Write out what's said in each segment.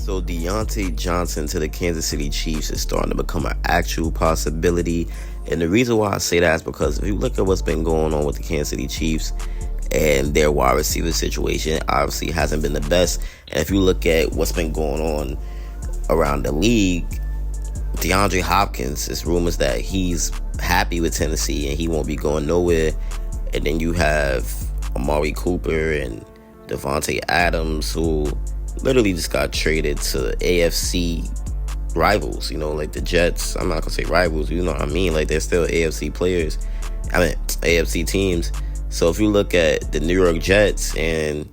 So Deontay Johnson to the Kansas City Chiefs is starting to become an actual possibility. And the reason why I say that is because if you look at what's been going on with the Kansas City Chiefs and their wide receiver situation, obviously hasn't been the best. And if you look at what's been going on around the league, DeAndre Hopkins, it's rumors that he's happy with Tennessee and he won't be going nowhere. And then you have Amari Cooper and Devontae Adams, who literally just got traded to AFC rivals, like the Jets. I'm not going to say rivals, you know what I mean? Like, they're still AFC players. AFC teams. So if you look at the New York Jets and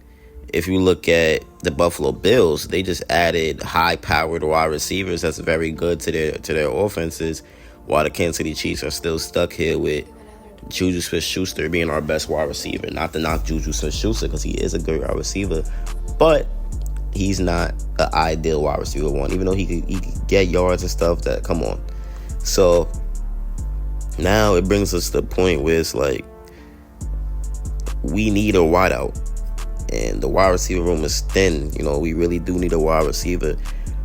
if you look at the Buffalo Bills, they just added high-powered wide receivers that's very good to their offenses, while the Kansas City Chiefs are still stuck here with Juju Smith-Schuster being our best wide receiver. Not to knock Juju Smith-Schuster, because he is a good wide receiver, but he's not an ideal wide receiver one, even though he could get yards and stuff. That, come on. So now it brings us to the point where it's like we need a wideout, and the wide receiver room is thin. We really do need a wide receiver.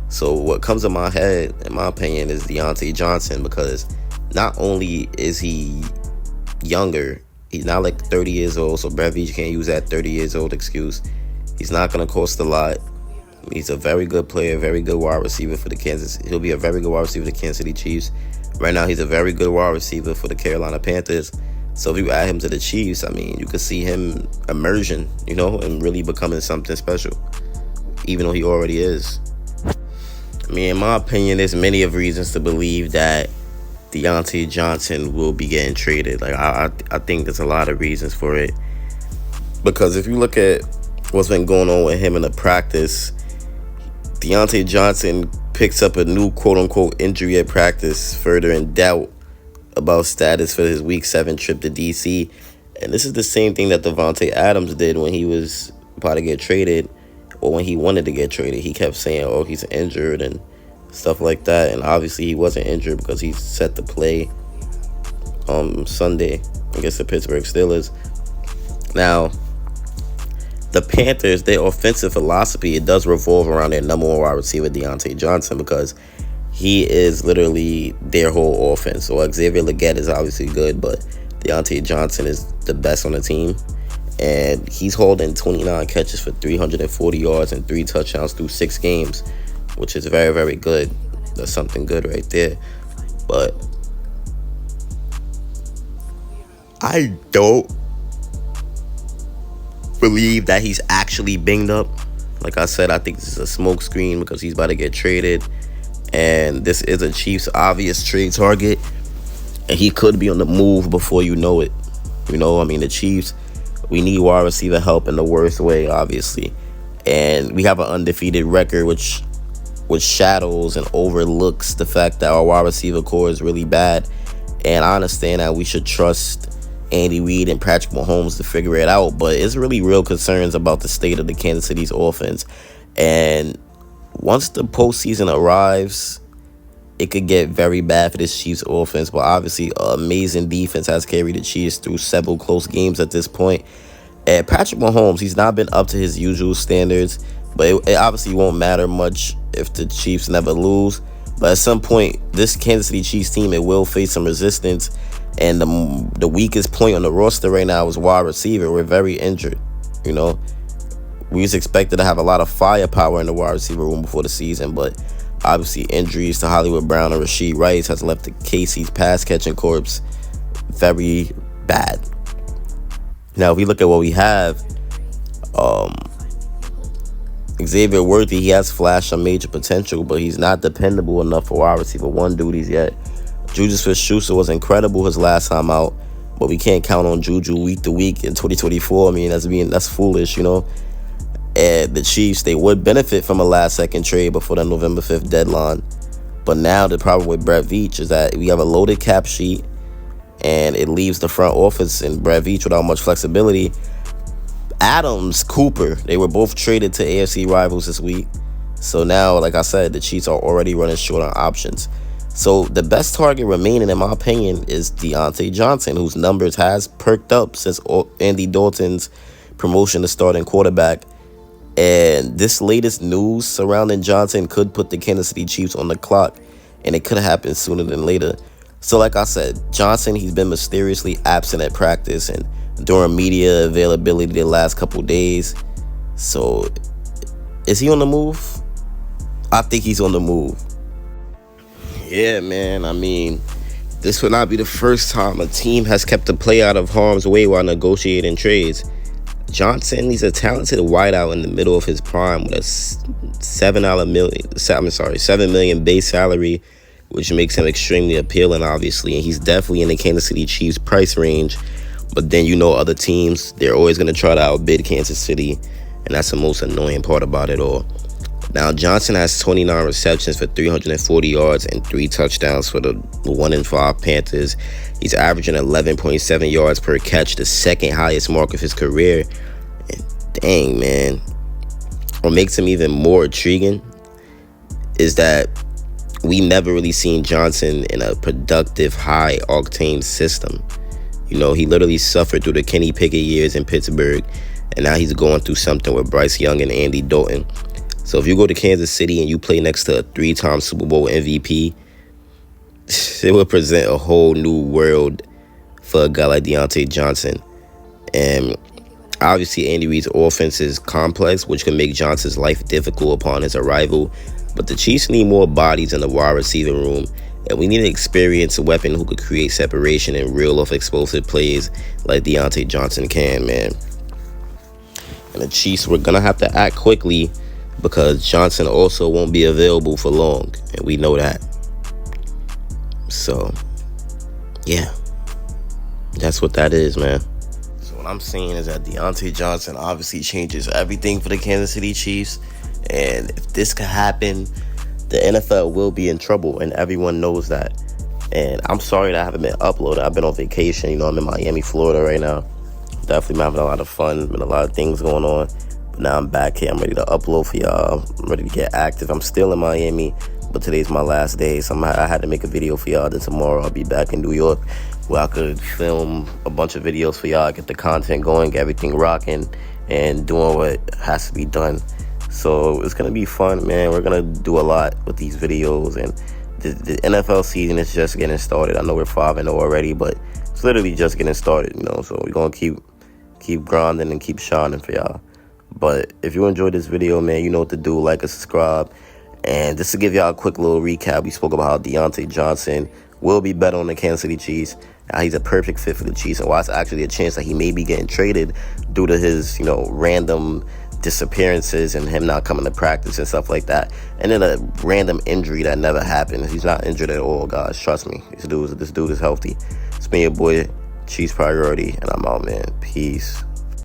So what comes in my head, in my opinion, is Deontay Johnson, because not only is he younger, he's not like 30 years old, so Brett Veach can't use that 30 years old excuse. He's not going to cost a lot. He's a very good player, very good wide receiver for the He'll be a very good wide receiver for the Kansas City Chiefs. Right now, he's a very good wide receiver for the Carolina Panthers. So if you add him to the Chiefs, you could see him emerging, and really becoming something special, even though he already is. In my opinion, there's many of reasons to believe that Deontay Johnson will be getting traded. I think there's a lot of reasons for it. Because if you look at what's been going on with him in the practice, Deontay Johnson picks up a new quote-unquote injury at practice, further in doubt about status for his Week 7 trip to D.C. And this is the same thing that Devontae Adams did when he was about to get traded, or when he wanted to get traded. He kept saying, he's injured and stuff like that. And obviously he wasn't injured, because he's set to play Sunday against the Pittsburgh Steelers. Now, the Panthers, their offensive philosophy, it does revolve around their number one wide receiver, Deontay Johnson, because he is literally their whole offense. So Xavier Legette is obviously good, but Deontay Johnson is the best on the team. And he's holding 29 catches for 340 yards and 3 touchdowns through 6 games, which is very, very good. That's something good right there. But I don't believe that he's actually banged up. Like I said, I think this is a smokescreen, because he's about to get traded, and this is a Chiefs obvious trade target, and he could be on the move before you know it. The Chiefs, we need wide receiver help in the worst way, obviously, and we have an undefeated record, which shadows and overlooks the fact that our wide receiver core is really bad. And I understand that we should trust Andy Reid and Patrick Mahomes to figure it out, but it's really real concerns about the state of the Kansas City's offense. And once the postseason arrives, it could get very bad for this Chiefs offense. But obviously, an amazing defense has carried the Chiefs through several close games at this point. And Patrick Mahomes, he's not been up to his usual standards, but it obviously won't matter much if the Chiefs never lose. But at some point, this Kansas City Chiefs team, it will face some resistance. And the weakest point on the roster right now is wide receiver. We're very injured, We was expected to have a lot of firepower in the wide receiver room before the season, but obviously injuries to Hollywood Brown and Rashee Rice has left the KC's pass-catching corps very bad. Now, if we look at what we have, Xavier Worthy, he has flashed some major potential, but he's not dependable enough for wide receiver one duties yet. Juju Smith-Schuster was incredible his last time out, but we can't count on Juju week to week in 2024. That's foolish, And the Chiefs, they would benefit from a last-second trade before the November 5th deadline. But now the problem with Brett Veach is that we have a loaded cap sheet, and it leaves the front office and Brett Veach without much flexibility. Adams, Cooper, they were both traded to AFC rivals this week. So now, like I said, the Chiefs are already running short on options. So the best target remaining, in my opinion, is Deontay Johnson, whose numbers has perked up since Andy Dalton's promotion to starting quarterback. And this latest news surrounding Johnson could put the Kansas City Chiefs on the clock, and it could happen sooner than later. So like I said, Johnson, he's been mysteriously absent at practice and during media availability the last couple days. So is he on the move? I think he's on the move. Yeah, man. I mean, this would not be the first time a team has kept a player out of harm's way while negotiating trades. Johnson, he's a talented wideout in the middle of his prime with a $7 million base salary, which makes him extremely appealing, obviously. And he's definitely in the Kansas City Chiefs price range. But then other teams, they're always going to try to outbid Kansas City, and that's the most annoying part about it all. Now, Johnson has 29 receptions for 340 yards and 3 touchdowns for the 1-5 Panthers. He's averaging 11.7 yards per catch, the second highest mark of his career. And dang, man, what makes him even more intriguing is that we never really seen Johnson in a productive, high-octane system. He literally suffered through the Kenny Pickett years in Pittsburgh, and now he's going through something with Bryce Young and Andy Dalton. So if you go to Kansas City and you play next to a 3-time Super Bowl MVP, it would present a whole new world for a guy like Deontay Johnson. And obviously Andy Reid's offense is complex, which can make Johnson's life difficult upon his arrival. But the Chiefs need more bodies in the wide receiving room, and we need an experienced weapon who could create separation and reel off explosive plays like Deontay Johnson can, man. And the Chiefs were going to have to act quickly because Johnson also won't be available for long, and we know that. So, yeah, that's what that is, man. So what I'm saying is that Deontay Johnson obviously changes everything for the Kansas City Chiefs, and if this could happen, the NFL will be in trouble, and everyone knows that. And I'm sorry that I haven't been uploading. I've been on vacation. I'm in Miami, Florida right now. Definitely been having a lot of fun. Been a lot of things going on. But now I'm back here. I'm ready to upload for y'all. I'm ready to get active. I'm still in Miami, but today's my last day. So I had to make a video for y'all. Then tomorrow I'll be back in New York where I could film a bunch of videos for y'all, get the content going, get everything rocking, and doing what has to be done. So it's going to be fun, man. We're going to do a lot with these videos, and the NFL season is just getting started. I know we're 5-0 already, but it's literally just getting started, So we're going to keep grinding and keep shining for y'all. But if you enjoyed this video, man, you know what to do. Like and subscribe. And just to give y'all a quick little recap, we spoke about how Deontay Johnson will be better on the Kansas City Chiefs. How he's a perfect fit for the Chiefs, and why it's actually a chance that he may be getting traded due to his, random disappearances and him not coming to practice and stuff like that. And then a random injury that never happened. He's not injured at all, guys. Trust me. This dude is healthy. It's been your boy, Chiefs Priority, and I'm out, man. Peace.